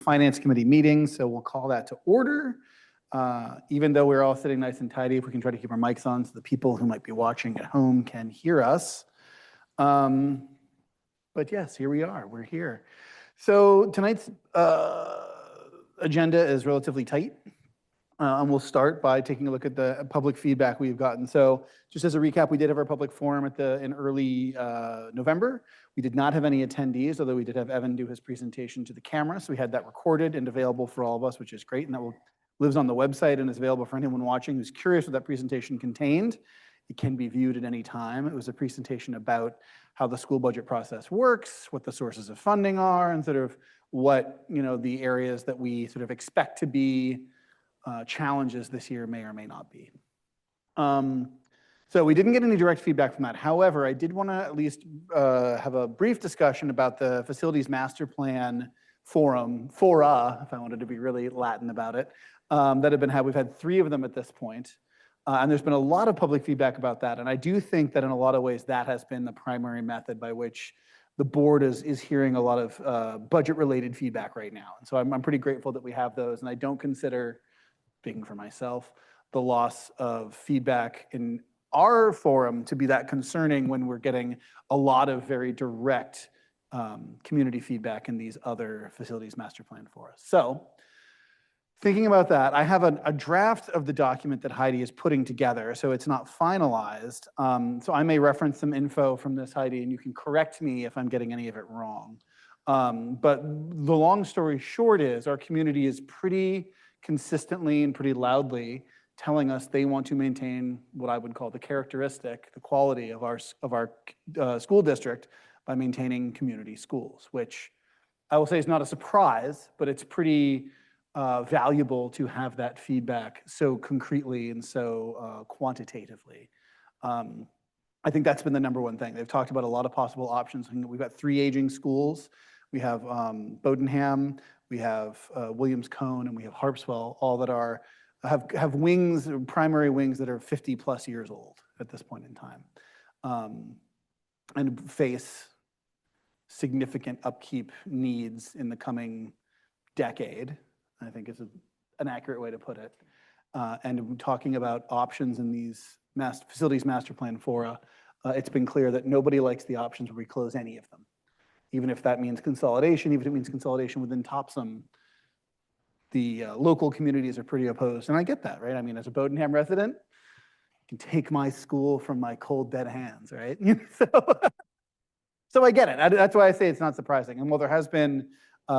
Finance Committee meeting, so we'll call that to order. Even though we're all sitting nice and tidy, if we can try to keep our mics on so the people who might be watching at home can hear us. But yes, here we are, we're here. So tonight's agenda is relatively tight. And we'll start by taking a look at the public feedback we've gotten. So just as a recap, we did have our public forum in early November. We did not have any attendees, although we did have Evan do his presentation to the camera. So we had that recorded and available for all of us, which is great. And that lives on the website and is available for anyone watching who's curious what that presentation contained. It can be viewed at any time. It was a presentation about how the school budget process works, what the sources of funding are, and sort of what the areas that we sort of expect to be challenges this year may or may not be. So we didn't get any direct feedback from that. However, I did want to at least have a brief discussion about the Facilities Master Plan Forum, fora, if I wanted to be really Latin about it, that have been had. We've had 3 of them at this point. And there's been a lot of public feedback about that. And I do think that in a lot of ways that has been the primary method by which the board is hearing a lot of budget-related feedback right now. And so I'm pretty grateful that we have those. And I don't consider, speaking for myself, the loss of feedback in our forum to be that concerning when we're getting a lot of very direct community feedback in these other Facilities Master Plan for us. So thinking about that, I have a draft of the document that Heidi is putting together, so it's not finalized. So I may reference some info from this, Heidi, and you can correct me if I'm getting any of it wrong. But the long story short is our community is pretty consistently and pretty loudly telling us they want to maintain what I would call the characteristic, the quality of our school district by maintaining community schools, which I will say is not a surprise, but it's pretty valuable to have that feedback so concretely and so quantitatively. I think that's been the number one thing. They've talked about a lot of possible options. We've got 3 aging schools. We have Bodenham, we have Williams Cone, and we have Harpswell, all that have wings, primary wings that are 50 plus years old at this point in time, and face significant upkeep needs in the coming decade, I think is an accurate way to put it. And talking about options in these Facilities Master Plan fora, it's been clear that nobody likes the options where we close any of them. Even if that means consolidation, even if it means consolidation within Topsom, the local communities are pretty opposed. And I get that, right? I mean, as a Bodenham resident, I can take my school from my cold, dead hands, right? So I get it. That's why I say it's not surprising. And while there has been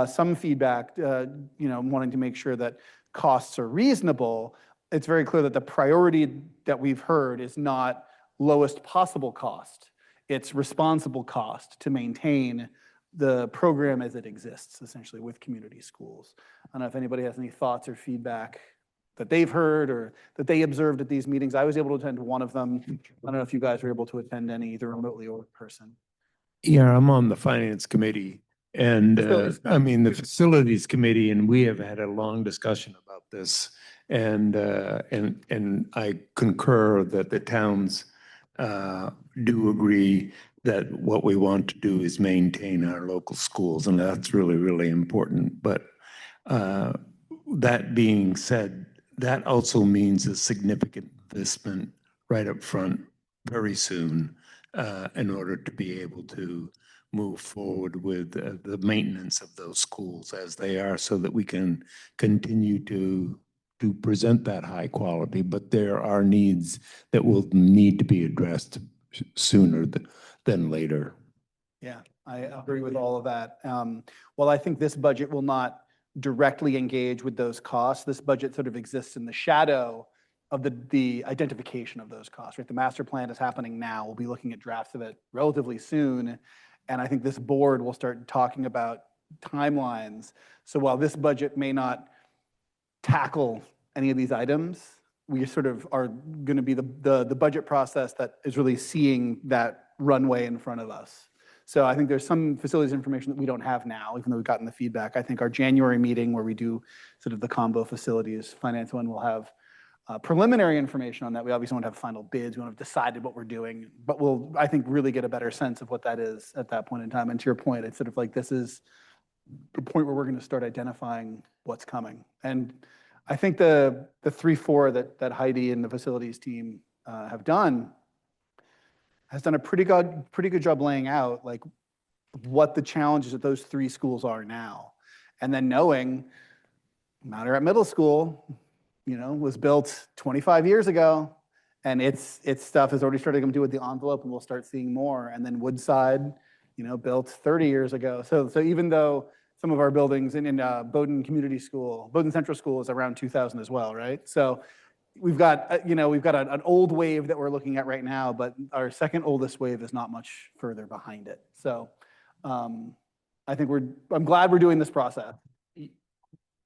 some feedback, wanting to make sure that costs are reasonable, it's very clear that the priority that we've heard is not lowest possible cost. It's responsible cost to maintain the program as it exists, essentially, with community schools. I don't know if anybody has any thoughts or feedback that they've heard or that they observed at these meetings. I was able to attend one of them. I don't know if you guys were able to attend any, either remotely or in person. Yeah, I'm on the Finance Committee. And I mean, the Facilities Committee, and we have had a long discussion about this. And I concur that the towns do agree that what we want to do is maintain our local schools, and that's really, really important. But that being said, that also means a significant investment right up front very soon in order to be able to move forward with the maintenance of those schools as they are, so that we can continue to present that high quality. But there are needs that will need to be addressed sooner than later. Yeah, I agree with all of that. Well, I think this budget will not directly engage with those costs. This budget sort of exists in the shadow of the identification of those costs, right? The master plan is happening now. We'll be looking at drafts of it relatively soon. And I think this board will start talking about timelines. So while this budget may not tackle any of these items, we sort of are going to be the budget process that is really seeing that runway in front of us. So I think there's some facilities information that we don't have now, even though we've gotten the feedback. I think our January meeting where we do sort of the combo facilities finance one will have preliminary information on that. We obviously won't have final bids. We won't have decided what we're doing, but we'll, I think, really get a better sense of what that is at that point in time. And to your point, it's sort of like this is the point where we're going to start identifying what's coming. And I think the 3-4 that Heidi and the facilities team have done has done a pretty good job laying out like what the challenges of those 3 schools are now. And then knowing Mount Middle School, was built 25 years ago, and its stuff has already started to come due with the envelope, and we'll start seeing more. And then Woodside, built 30 years ago. So even though some of our buildings in Bowdoin Central School is around 2000 as well, right? So we've got an old wave that we're looking at right now, but our second oldest wave is not much further behind it. So I think I'm glad we're doing this process.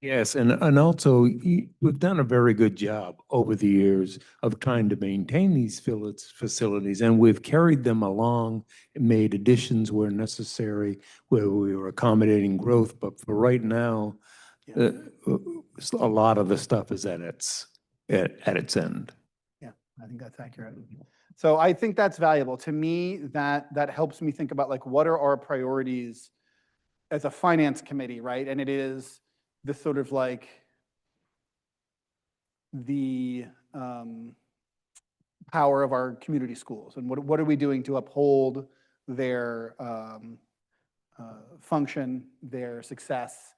Yes, and also we've done a very good job over the years of trying to maintain these facilities, and we've carried them along and made additions where necessary, where we were accommodating growth. But for right now, a lot of the stuff is at its end. Yeah, I think that's accurate. So I think that's valuable. To me, that helps me think about like what are our priorities as a finance committee, right? And it is this sort of like the power of our community schools, and what are we doing to uphold their function, their success,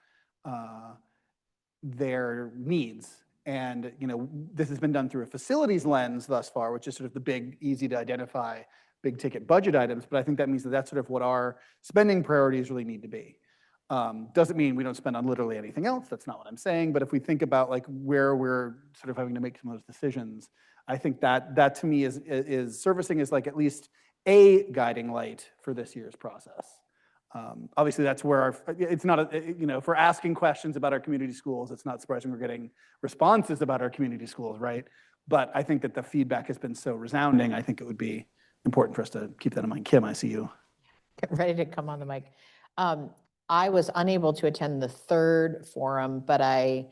their needs. And this has been done through a facilities lens thus far, which is sort of the big, easy to identify, big ticket budget items. But I think that means that that's sort of what our spending priorities really need to be. Doesn't mean we don't spend on literally anything else. That's not what I'm saying. But if we think about like where we're sort of having to make some of those decisions, I think that to me is servicing is like at least a guiding light for this year's process. Obviously, that's where it's not, if we're asking questions about our community schools, it's not surprising we're getting responses about our community schools, right? But I think that the feedback has been so resounding, I think it would be important for us to keep that in mind. Kim, I see you. Get ready to come on the mic. I was unable to attend the 3rd forum, but I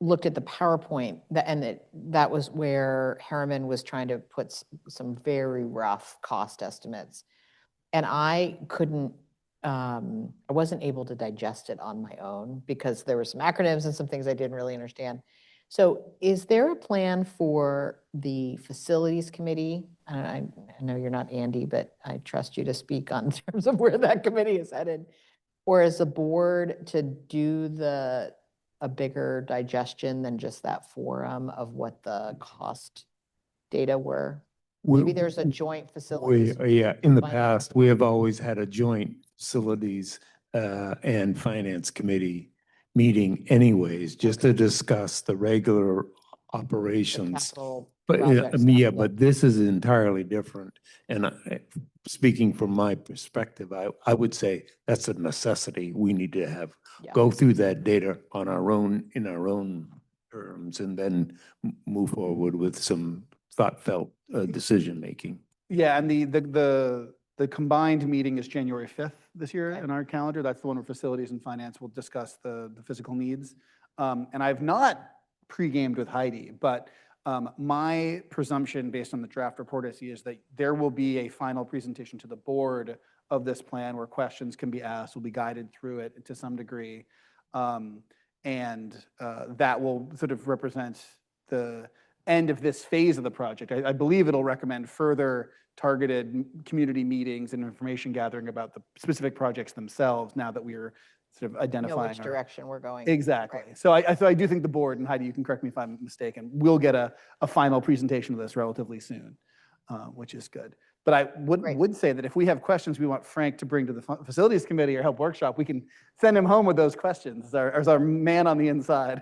looked at the PowerPoint, and that was where Harriman was trying to put some very rough cost estimates. And I wasn't able to digest it on my own because there were some acronyms and some things I didn't really understand. So is there a plan for the facilities committee? I know you're not Andy, but I trust you to speak on terms of where that committee is headed. Or as a board to do a bigger digestion than just that forum of what the cost data were? Maybe there's a joint facilities. In the past, we have always had a joint facilities and finance committee meeting anyways, just to discuss the regular operations. But but this is entirely different. And speaking from my perspective, I would say that's a necessity. We need to go through that data on our own, in our own terms, and then move forward with some felt decision making. Yeah, and the combined meeting is January 5th this year in our calendar. That's the one where facilities and finance will discuss the physical needs. And I've not pre-gamed with Heidi, but my presumption based on the draft report I see is that there will be a final presentation to the board of this plan where questions can be asked, will be guided through it to some degree. And that will sort of represent the end of this phase of the project. I believe it'll recommend further targeted community meetings and information gathering about the specific projects themselves now that we're sort of identifying which direction we're going. Exactly. Right. So I do think the board, and Heidi, you can correct me if I'm mistaken, will get a final presentation of this relatively soon, which is good. But I would say that if we have questions we want Frank to bring to the facilities committee or help workshop, we can send him home with those questions as our man on the inside.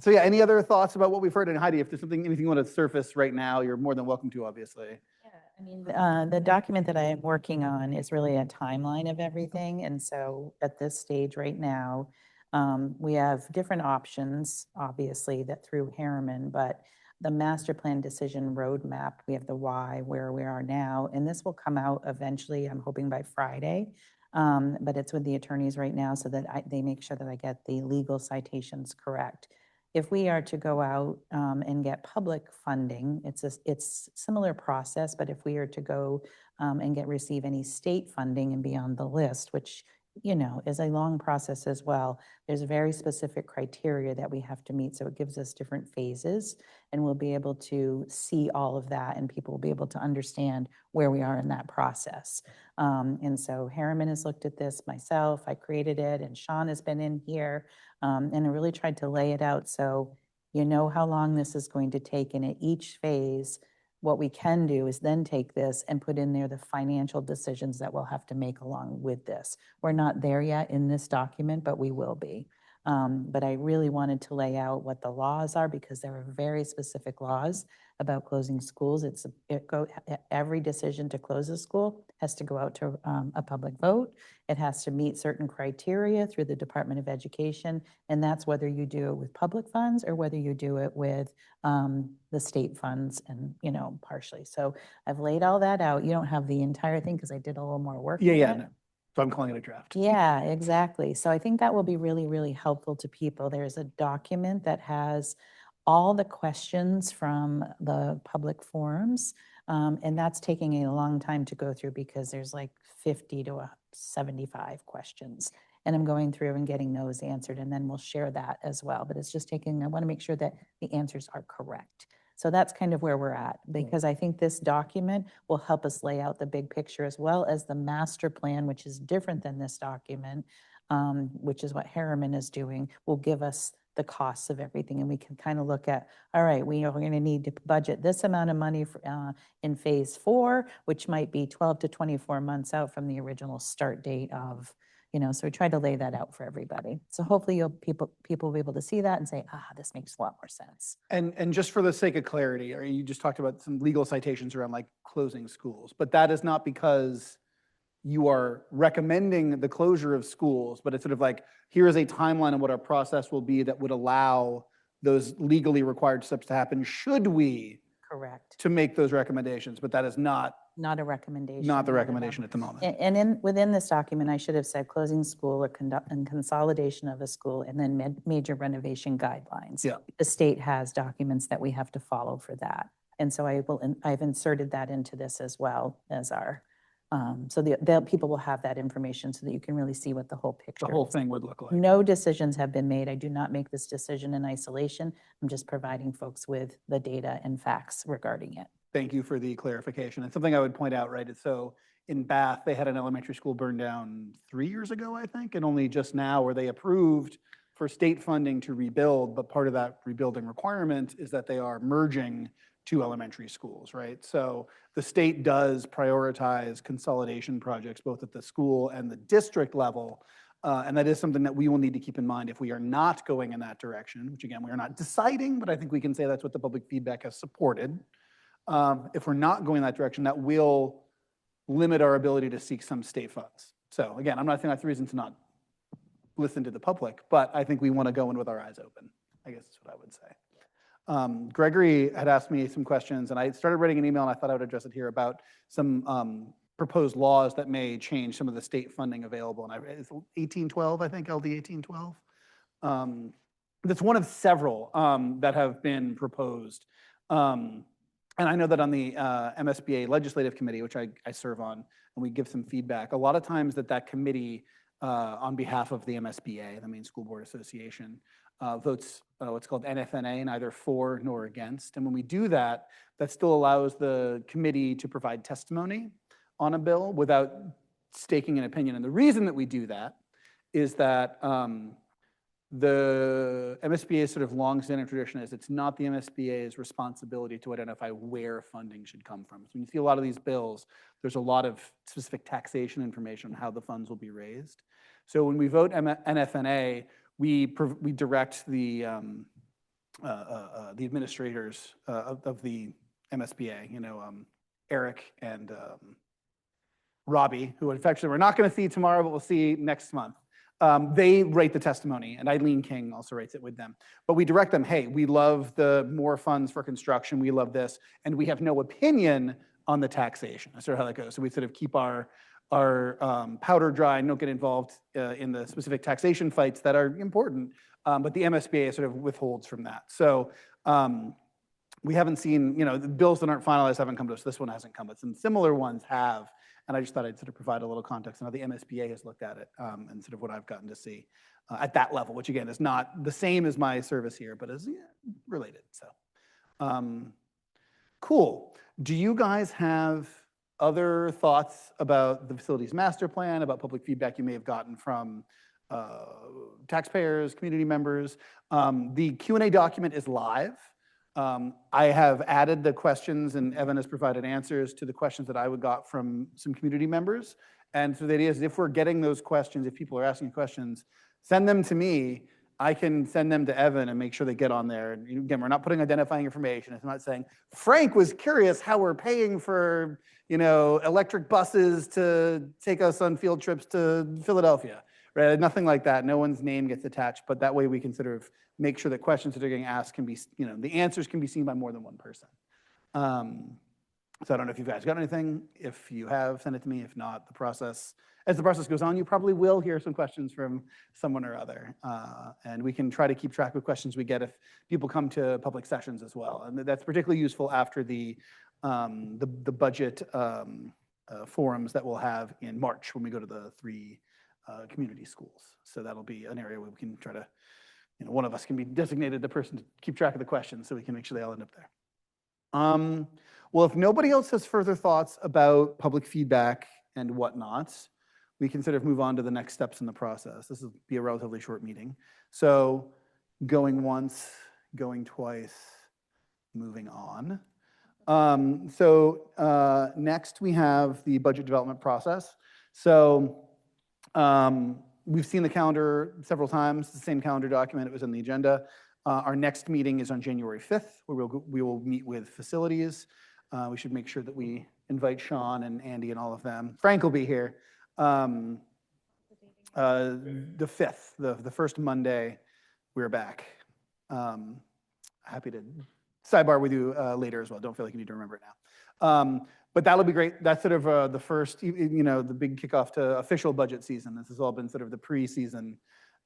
So yeah, any other thoughts about what we've heard? And Heidi, if there's anything you want to surface right now, you're more than welcome to, obviously. Yeah, I mean, the document that I am working on is really a timeline of everything. And so at this stage right now, we have different options, obviously, that through Harriman, but the master plan decision roadmap, we have the why, where we are now, and this will come out eventually, I'm hoping by Friday. But it's with the attorneys right now so that they make sure that I get the legal citations correct. if we are to go out and get public funding, it's similar process, but if we are to go and receive any state funding and be on the list, which, you know, is a long process as well, there's very specific criteria that we have to meet. So it gives us different phases, and we'll be able to see all of that, and people will be able to understand where we are in that process. And so Harriman has looked at this, myself, I created it, and Sean has been in here, and I really tried to lay it out so you know how long this is going to take. And at each phase, what we can do is then take this and put in there the financial decisions that we'll have to make along with this. We're not there yet in this document, but we will be. But I really wanted to lay out what the laws are, because there are very specific laws about closing schools. Every decision to close a school has to go out to a public vote. It has to meet certain criteria through the Department of Education, and that's whether you do it with public funds or whether you do it with the state funds, and, you know, partially. So I've laid all that out. You don't have the entire thing because I did a little more work. Yeah, with yeah, it. no. So I'm calling it a draft. Yeah, exactly. So I think that will be really, really helpful to people. There's a document that has all the questions from the public forums. And that's taking a long time to go through because there's like 50 to 75 questions. And I'm going through and getting those answered, and then we'll share that as well. But it's just taking, I want to make sure that the answers are correct. So that's kind of where we're at, because I think this document will help us lay out the big picture, as well as the master plan, which is different than this document, which is what Harriman is doing, will give us the costs of everything. And we can kind of look at, all right, we are going to need to budget this amount of money for, in phase 4, which might be 12 to 24 months out from the original start date of, you know, so we try to lay that out for everybody. So hopefully people will be able to see that and say, this makes a lot more sense. And just for the sake of clarity, or you just talked about some legal citations around like closing schools, but that is not because you are recommending the closure of schools, but it's sort of like, here is a timeline of what our process will be that would allow those legally required steps to happen, should we Correct. to make those recommendations, but that is not Not a recommendation. the not at all. recommendation at the moment. And within this document, I should have said closing school or and consolidation of a school, and then major renovation guidelines. Yeah. The state has documents that we have to follow for that. And so I've inserted that into this as well as our, so the people will have that information so that you can really see what the whole picture The whole is. thing would look like. No decisions have been made. I do not make this decision in isolation. I'm just providing folks with the data and facts regarding it. Thank you for the clarification. And something I would point out, right, is so in Bath, they had an elementary school burned down 3 years ago, I think, and only just now were they approved for state funding to rebuild, but part of that rebuilding requirement is that they are merging 2 elementary schools, right? So the state does prioritize consolidation projects both at the school and the district level. And that is something that we will need to keep in mind if we are not going in that direction, which again, we are not deciding, but I think we can say that's what the public feedback has supported. If we're not going that direction, that will limit our ability to seek some state funds. So again, I'm not saying that's the reason to not listen to the public, but I think we want to go in with our eyes open, I guess is what I would say. Gregory had asked me some questions, and I started writing an email, and I thought I would address it here about some proposed laws that may change some of the state funding available. And it's 1812, I think, LD 1812. That's one of several that have been proposed. And I know that on the MSBA Legislative Committee, which I serve on, and we give some feedback, a lot of times that committee, on behalf of the MSBA, the Maine School Board Association, votes what's called NFNA, neither for nor against. And when we do that, that still allows the committee to provide testimony on a bill without staking an opinion. And the reason that we do that is that the MSBA's sort of long-standing tradition is it's not the MSBA's responsibility to identify where funding should come from. So when you see a lot of these bills, there's a lot of specific taxation information on how the funds will be raised. So when we vote NFNA, we direct the administrators of the MSBA, Eric and Robbie, who effectively we're not going to see tomorrow, but we'll see next month. They write the testimony, and Eileen King also writes it with them. But we direct them, hey, we love the more funds for construction, we love this, and we have no opinion on the taxation. That's sort of how that goes. So we sort of keep our powder dry and don't get involved in the specific taxation fights that are important. But the MSBA sort of withholds from that. So we haven't seen, the bills that aren't finalized haven't come to us. This one hasn't come, but some similar ones have. And I just thought I'd sort of provide a little context on how the MSBA has looked at it and sort of what I've gotten to see at that level, which again is not the same as my service here, but is related. So cool. Do you guys have other thoughts about the facilities master plan, about public feedback you may have gotten from taxpayers, community members? The Q&A document is live. I have added the questions, and Evan has provided answers to the questions that I would got from some community members. And so the idea is if we're getting those questions, if people are asking questions, send them to me. I can send them to Evan and make sure they get on there. And again, we're not putting identifying information. It's not saying, Frank was curious how we're paying for, electric buses to take us on field trips to Philadelphia, right? Nothing like that. No one's name gets attached, but that way we can sort of make sure that questions that are getting asked can be, the answers can be seen by more than one person. So I don't know if you guys got anything. If you have, send it to me. If not, as the process goes on, you probably will hear some questions from someone or other. And we can try to keep track of questions we get if people come to public sessions as well. And that's particularly useful after the budget forums that we'll have in March when we go to the 3 community schools. So that'll be an area where we can try to, one of us can be designated the person to keep track of the questions so we can make sure they all end up there. Well, if nobody else has further thoughts about public feedback and whatnot, we can sort of move on to the next steps in the process. This will be a relatively short meeting. So going once, going twice, moving on. Next we have the budget development process. So we've seen the calendar several times, the same calendar document, it was in the agenda. Our next meeting is on January 5th, where we will meet with facilities. We should make sure that we invite Sean and Andy and all of them. Frank will be here. The 5th, the first Monday, we're back. Happy to sidebar with you later as well. Don't feel like you need to remember it now. But that'll be great. That's sort of the first, the big kickoff to official budget season. This has all been sort of the pre-season,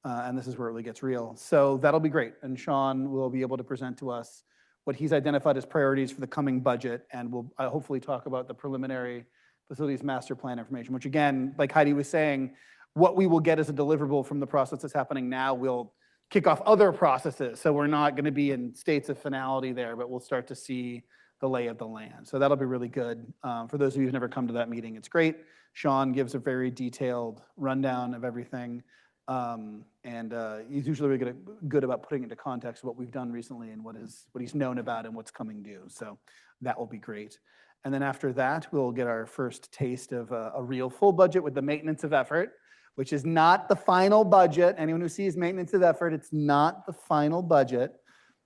and this is where it really gets real. So that'll be great. And Sean will be able to present to us what he's identified as priorities for the coming budget, and we'll hopefully talk about the preliminary facilities master plan information, which again, like Heidi was saying, what we will get as a deliverable from the process that's happening now will kick off other processes. So we're not going to be in states of finality there, but we'll start to see the lay of the land. So that'll be really good. For those of you who've never come to that meeting, it's great. Sean gives a very detailed rundown of everything. He's usually really good about putting into context what we've done recently and what he's known about and what's coming due. So that will be great. And then after that, we'll get our first taste of a real full budget with the maintenance of effort, which is not the final budget. Anyone who sees maintenance of effort, it's not the final budget.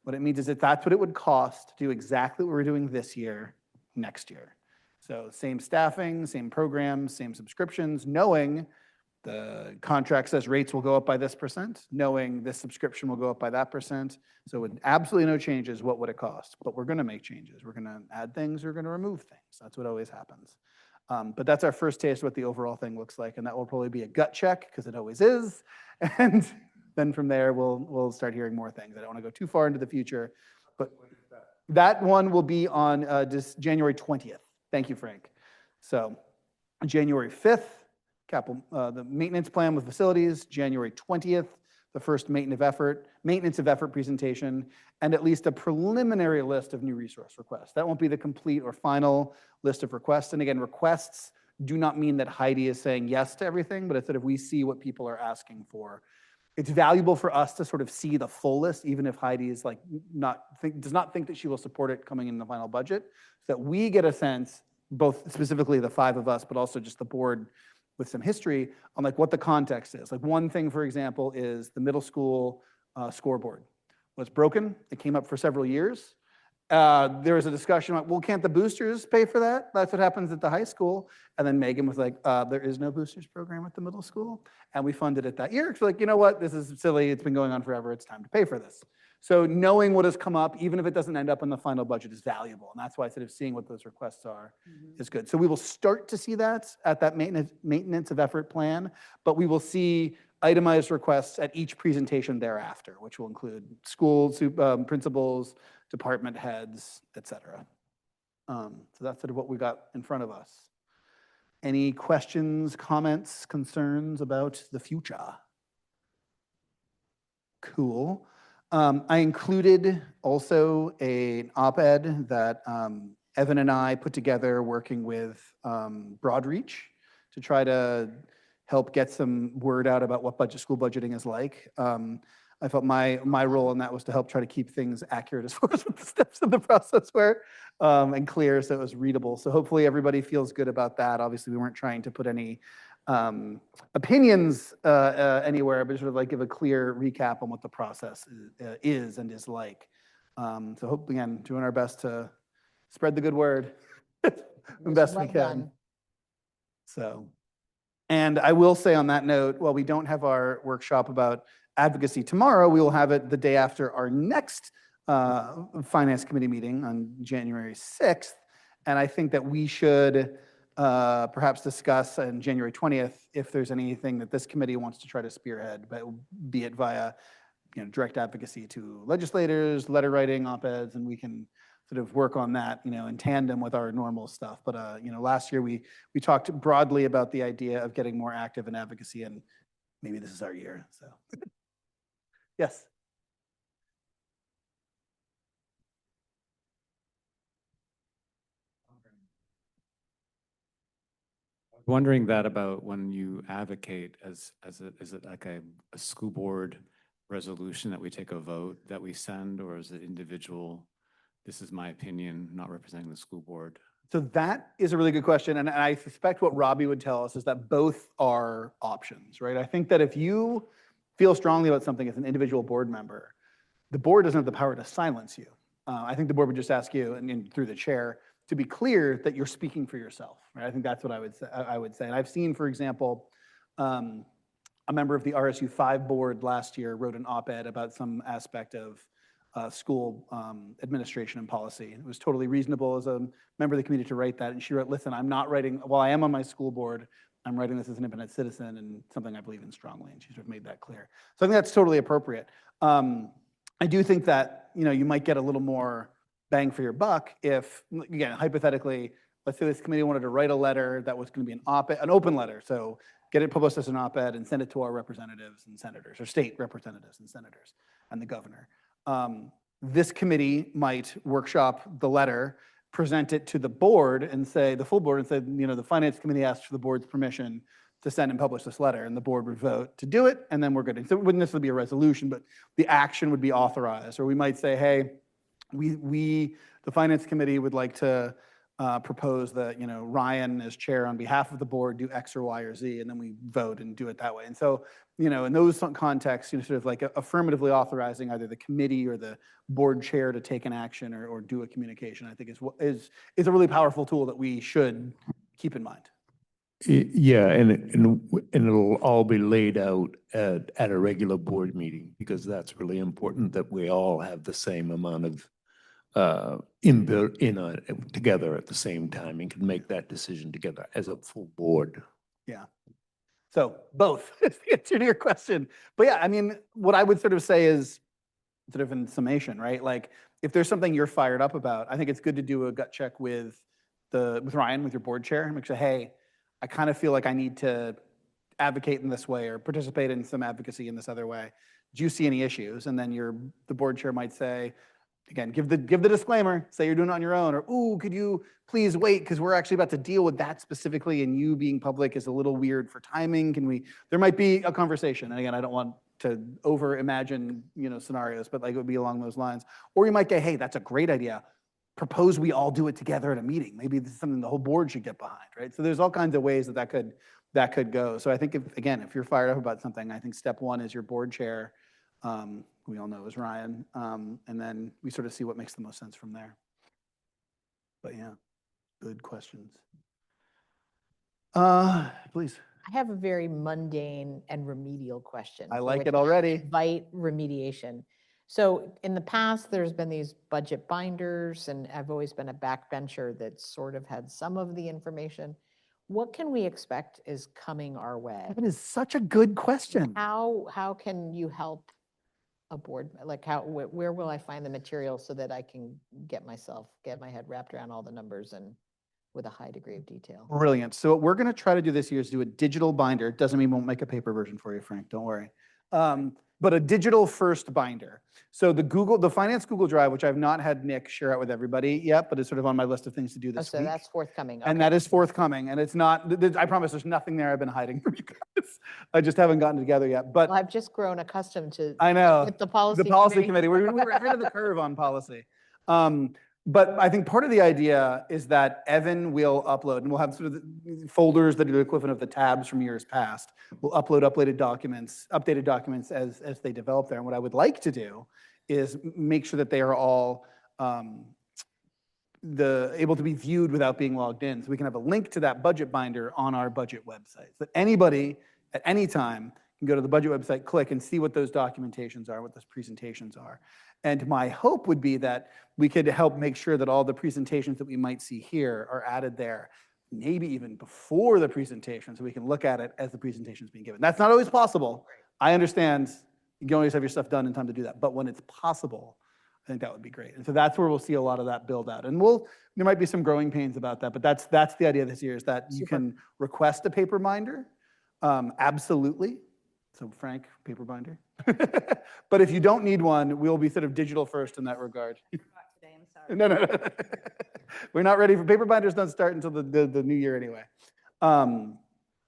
What it means is that that's what it would cost to do exactly what we're doing this year, next year. So same staffing, same programs, same subscriptions, knowing the contract says rates will go up by this %, knowing this subscription will go up by that %. So with absolutely no changes, what would it cost? But we're going to make changes. We're going to add things. We're going to remove things. That's what always happens. But that's our first taste of what the overall thing looks like. And that will probably be a gut check, because it always is. And then from there, we'll start hearing more things. I don't want to go too far into the future. But that one will be on January 20th. Thank you, Frank. So January 5th. The maintenance plan with facilities, January 20th, the first maintenance of effort presentation, and at least a preliminary list of new resource requests. That won't be the complete or final list of requests. And again, requests do not mean that Heidi is saying yes to everything, but it's that if we see what people are asking for. It's valuable for us to sort of see the full list, even if Heidi is does not think that she will support it coming in the final budget, so that we get a sense, both specifically the 5 of us, but also just the board with some history on what the context is. One thing, for example, is the middle school scoreboard was broken. It came up for several years. There was a discussion about, well, can't the boosters pay for that? That's what happens at the high school. And then Megan was like, there is no boosters program at the middle school. And we funded it that year. So you know what, this is silly. It's been going on forever. It's time to pay for this. So knowing what has come up, even if it doesn't end up in the final budget, is valuable. And that's why sort of seeing what those requests are is good. So we will start to see that at that maintenance of effort plan, but we will see itemized requests at each presentation thereafter, which will include schools, principals, department heads, et cetera. So that's sort of what we got in front of us. Any questions, comments, concerns about the future? Cool. I included also an op-ed that Evan and I put together working with Broadreach to try to help get some word out about what school budgeting is like. I felt my role in that was to help try to keep things accurate as far as what the steps of the process were and clear so it was readable. So hopefully everybody feels good about that. Obviously, we weren't trying to put any opinions anywhere, but sort of like give a clear recap on what the process is and is like. So hope, again, doing our best to spread the good word the best we Well can. done. So, and I will say on that note, while we don't have our workshop about advocacy tomorrow, we will have it the day after our next Finance Committee meeting on January 6th. And I think that we should perhaps discuss on January 20th if there's anything that this committee wants to try to spearhead, but be it via direct advocacy to legislators, letter writing, op-eds, and we can sort of work on that, in tandem with our normal stuff. But last year we talked broadly about the idea of getting more active in advocacy, and maybe this is our year. So, yes. Wondering that about when you advocate is it like a school board resolution that we take a vote that we send, or is it individual? This is my opinion, not representing the school board. So that is a really good question. And I suspect what Robbie would tell us is that both are options, right? I think that if you feel strongly about something as an individual board member, the board doesn't have the power to silence you. I think the board would just ask you, and through the chair, to be clear that you're speaking for yourself, right? I think that's what I would say. And I've seen, for example, a member of the RSU 5 board last year wrote an op-ed about some aspect of school administration and policy. It was totally reasonable as a member of the community to write that. And she wrote, listen, I'm not writing, while I am on my school board, I'm writing this as an independent citizen and something I believe in strongly. And she sort of made that clear. So I think that's totally appropriate. I do think that, you might get a little more bang for your buck if, again, hypothetically, let's say this committee wanted to write a letter that was going to be an open letter. So get it published as an op-ed and send it to our representatives and senators, or state representatives and senators and the governor. This committee might workshop the letter, present it to the board and say, the full board, and say, the Finance Committee asked for the board's permission to send and publish this letter, and the board would vote to do it, and then we're good. So it wouldn't necessarily be a resolution, but the action would be authorized. Or we might say, hey, the Finance Committee would like to propose that, Ryan as chair on behalf of the board do X or Y or Z, and then we vote and do it that way. And so, in those contexts, sort of like affirmatively authorizing either the committee or the board chair to take an action or do a communication, I think is a really powerful tool that we should keep in mind. Yeah, and it'll all be laid out at a regular board meeting, because that's really important that we all have the same amount of inbuilt together at the same time and can make that decision together as a full board. Yeah. So both is the answer to your question. But yeah, I mean, what I would sort of say is sort of in summation, right? Like if there's something you're fired up about, I think it's good to do a gut check with Ryan, with your board chair, and make sure, hey, I kind of feel like I need to advocate in this way or participate in some advocacy in this other way. Do you see any issues? And then the board chair might say, again, give the disclaimer, say you're doing it on your own, or, ooh, could you please wait, because we're actually about to deal with that specifically, and you being public is a little weird for timing. There might be a conversation. And again, I don't want to over imagine, scenarios, but like it would be along those lines. Or you might say, hey, that's a great idea. Propose we all do it together at a meeting. Maybe this is something the whole board should get behind, right? So there's all kinds of ways that could go. So I think if you're fired up about something, I think step one is your board chair. We all know is Ryan. And then we sort of see what makes the most sense from there. But yeah, good questions. Please. I have a very mundane and remedial question. I for like which it already. invite remediation. So in the past, there's been these budget binders, and I've always been a backbencher that sort of had some of the information. What can we expect is coming our way? That is such a good question. How can you help a board, like where will I find the material so that I can get my head wrapped around all the numbers and with a high degree of detail? Brilliant. So what we're going to try to do this year is do a digital binder. Doesn't mean we won't make a paper version for you, Frank, don't worry. But a digital first binder. So the Finance Google Drive, which I've not had Nick share out with everybody yet, but it's sort of on my list of things to do Oh, this so week. that's forthcoming. And Okay. that is forthcoming. And it's not, I promise there's nothing there I've been hiding from you guys. I just haven't gotten together yet. But Well, I've just grown accustomed to I know. with the policy Committee. We're ahead of the curve on policy. But I think part of the idea is that Evan will upload, and we'll have sort of the folders that are the equivalent of the tabs from years past. We'll upload updated documents as they develop there. And what I would like to do is make sure that they are all able to be viewed without being logged in. So we can have a link to that budget binder on our budget website. So that anybody at any time can go to the budget website, click, and see what those documentations are, what those presentations are. And my hope would be that we could help make sure that all the presentations that we might see here are added there, maybe even before the presentation, so we can look at it as the presentation is being given. That's not always possible. I understand you can always have your stuff done in time to do that, but when it's possible, I think that would be great. And so that's where we'll see a lot of that build out. And there might be some growing pains about that, but that's the idea this year, is that you can request a paper binder, absolutely. So Frank, paper binder. But if you don't need one, we'll be sort of digital first in that regard. Today, I'm sorry. No. We're not ready for paper binders. Don't start until the new year anyway. But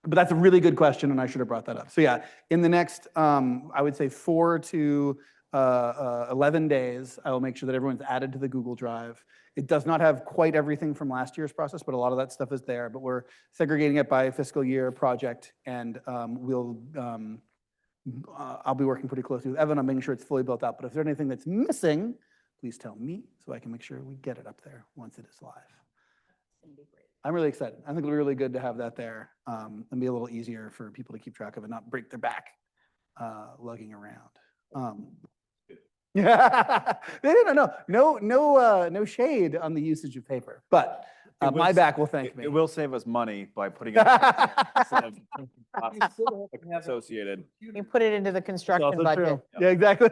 that's a really good question, and I should have brought that up. So yeah, in the next, I would say 4 to 11 days, I will make sure that everyone's added to the Google Drive. It does not have quite everything from last year's process, but a lot of that stuff is there. But we're segregating it by fiscal year project, and I'll be working pretty closely with Evan on making sure it's fully built out. But if there's anything that's missing, please tell me so I can make sure we get it up there once it is live. I'm really excited. I think it'll be really good to have that there and be a little easier for people to keep track of and not break their back lugging around. Yeah, they didn't know. No shade on the usage of paper, but my back will thank me. It will save us money by putting it instead of costs associated. You can put it into the It's construction also budget. true. Yeah, exactly.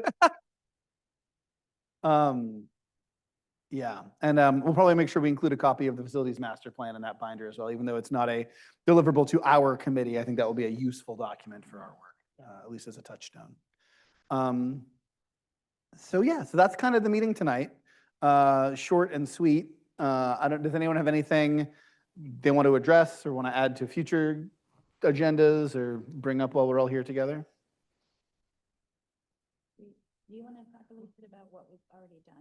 Yeah, and we'll probably make sure we include a copy of the facilities master plan in that binder as well, even though it's not a deliverable to our committee. I think that will be a useful document for our work, at least as a touchstone. So yeah, so that's kind of the meeting tonight. Short and sweet. Does anyone have anything they want to address or want to add to future agendas or bring up while we're all here together? Do you want to talk a little bit about what we've already done?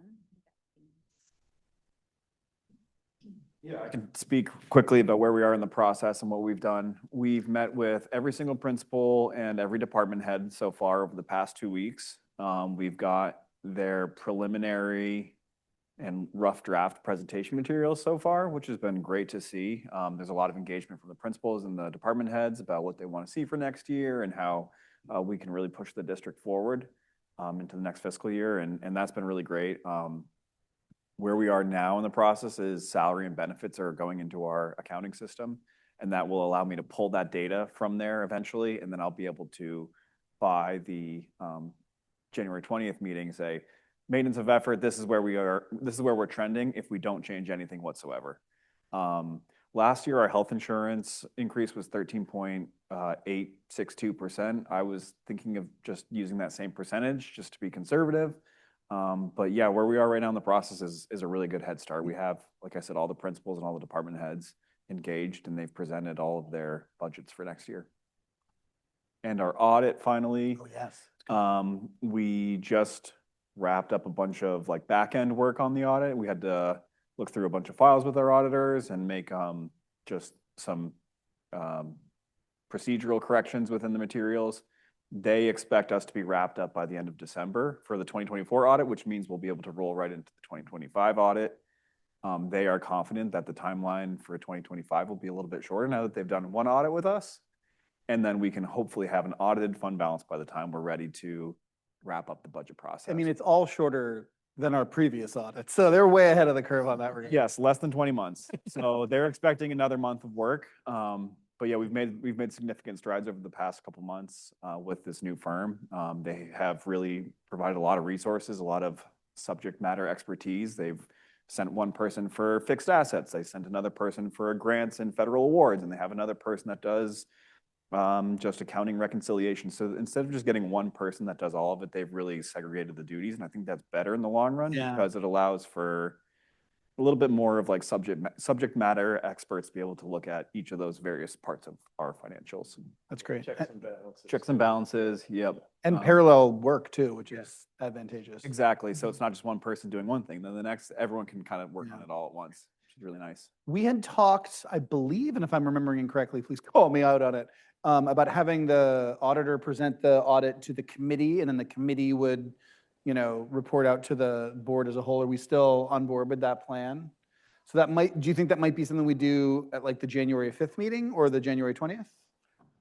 Yeah, I can speak quickly about where we are in the process and what we've done. We've met with every single principal and every department head so far over the past 2 weeks. We've got their preliminary and rough draft presentation materials so far, which has been great to see. There's a lot of engagement from the principals and the department heads about what they want to see for next year and how we can really push the district forward into the next fiscal year, and that's been really great. Where we are now in the process is salary and benefits are going into our accounting system, and that will allow me to pull that data from there eventually, and then I'll be able to, by the January 20th meeting, say, maintenance of effort, this is where we are, this is where we're trending if we don't change anything whatsoever. Last year, our health insurance increase was 13.862%. I was thinking of just using that same percentage just to be conservative. But yeah, where we are right now in the process is a really good head start. We have, like I said, all the principals and all the department heads engaged, and they've presented all of their budgets for next year. And our audit finally, Oh, yes. we just wrapped up a bunch of like back-end work on the audit. We had to look through a bunch of files with our auditors and make just some procedural corrections within the materials. They expect us to be wrapped up by the end of December for the 2024 audit, which means we'll be able to roll right into the 2025 audit. They are confident that the timeline for 2025 will be a little bit shorter now that they've done one audit with us. And then we can hopefully have an audited fund balance by the time we're ready to wrap up the budget process. I mean, it's all shorter than our previous audit, so they're way ahead of the curve on that regard. Yes, less than 20 months. So they're expecting another month of work. But yeah, we've made significant strides over the past couple months with this new firm. They have really provided a lot of resources, a lot of subject matter expertise. They've sent one person for fixed assets. They sent another person for grants and federal awards, and they have another person that does just accounting reconciliation. So instead of just getting one person that does all of it, they've really segregated the duties. And I think that's better in the long run Yeah. because it allows for a little bit more of like subject matter experts to be able to look at each of those various parts of our financials. That's great. Checks and balances, yep. And parallel work too, which is advantageous. Exactly. So it's not just one person doing one thing, then the next, everyone can kind of work on Yeah. it all at once, which is really nice. We had talked, I believe, and if I'm remembering incorrectly, please call me out on it, about having the auditor present the audit to the committee, and then the committee would, report out to the board as a whole. Are we still on board with that plan? So do you think that might be something we do at like the January 5th meeting or the January 20th?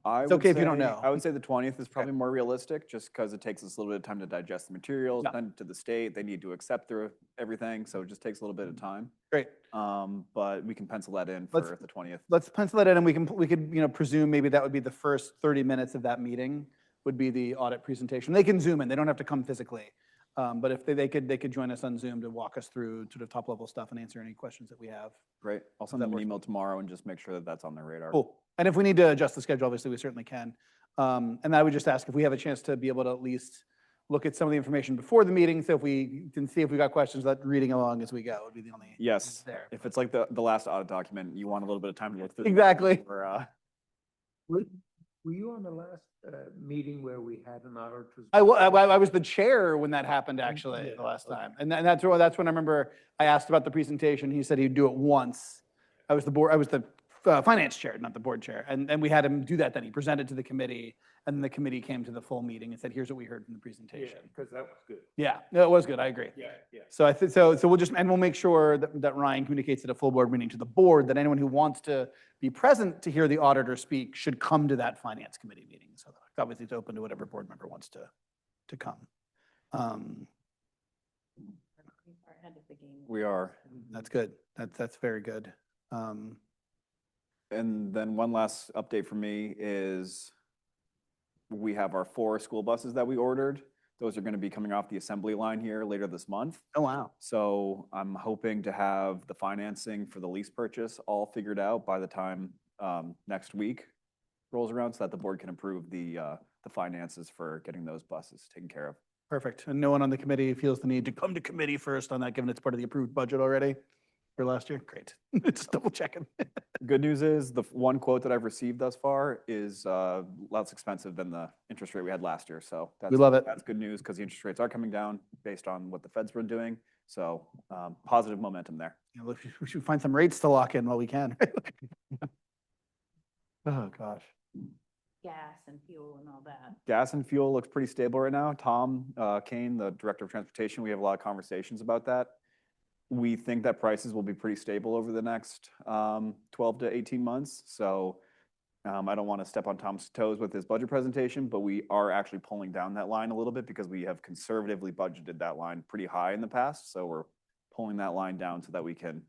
It's okay if you don't know. I would say the 20th is probably more realistic, just because it takes us a little bit of time to digest the materials, Yeah. send it to the state. They need to accept everything, so it just takes a little bit of time. Great. But we can pencil that in Let's- for the 20th. Let's pencil that in, and we could, presume maybe that would be the first 30 minutes of that meeting would be the audit presentation. They can Zoom in, they don't have to come physically. But if they could join us on Zoom to walk us through sort of top level stuff and answer any questions that we have. Great. I'll send That them an works. email tomorrow and just make sure that that's on their radar. Cool. And if we need to adjust the schedule, obviously we certainly can. And I would just ask if we have a chance to be able to at least look at some of the information before the meeting, so if we can see if we got questions, that reading along as we go would be the only. Yes. There. If it's like the last audit document, you want a little bit of time to look through. the Exactly. before, Were you on the last meeting where we had an auditor? I was the chair when that happened, actually, the last time. And that's when I remember I asked about the presentation. He said he'd do it once. I was the finance chair, not the board chair. And we had him do that then. He presented to the committee, and then the committee came to the full meeting and said, here's what we heard from the Yeah, presentation. because that was good. Yeah, no, it was good. I agree. Yeah, yeah. So I think, so we'll make sure that Ryan communicates at a full board meeting to the board that anyone who wants to be present to hear the auditor speak should come to that finance committee meeting. So obviously it's open to whatever board member wants to come. We are. That's good. That's very good. And then one last update for me is we have our 4 school buses that we ordered. Those are going to be coming off the assembly line here later this month. Oh, wow. So I'm hoping to have the financing for the lease purchase all figured out by the time next week rolls around, so that the board can approve the finances for getting those buses taken care of. Perfect. And no one on the committee feels the need to come to committee first on that, given it's part of the approved budget already for last year? Great. Just double checking. Good news is the one quote that I've received thus far is less expensive than the interest rate we had last year. So We love it. That's good news because the interest rates are coming down based on what the Fed's been doing. So positive momentum there. We should find some rates to lock in while we can. Oh, gosh. Gas and fuel and all that. Gas and fuel looks pretty stable right now. Tom Kane, the Director of Transportation, we have a lot of conversations about that. We think that prices will be pretty stable over the next 12 to 18 months. So I don't want to step on Tom's toes with his budget presentation, but we are actually pulling down that line a little bit because we have conservatively budgeted that line pretty high in the past. So we're pulling that line down so that we can,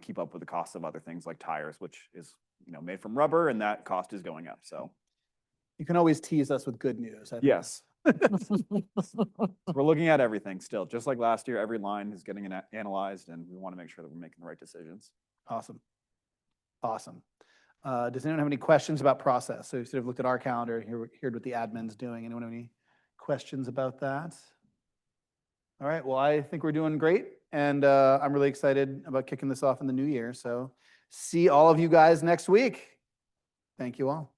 keep up with the cost of other things like tires, which is, made from rubber, and that cost is going up. So You can always tease us with good news. I think. yes. We're looking at everything still, just like last year. Every line is getting analyzed, and we want to make sure that we're making the right decisions. Awesome. Awesome. Does anyone have any questions about process? So you sort of looked at our calendar, heard what the admin's doing. Anyone have any questions about that? All right, well, I think we're doing great, and I'm really excited about kicking this off in the new year. So see all of you guys next week. Thank you all.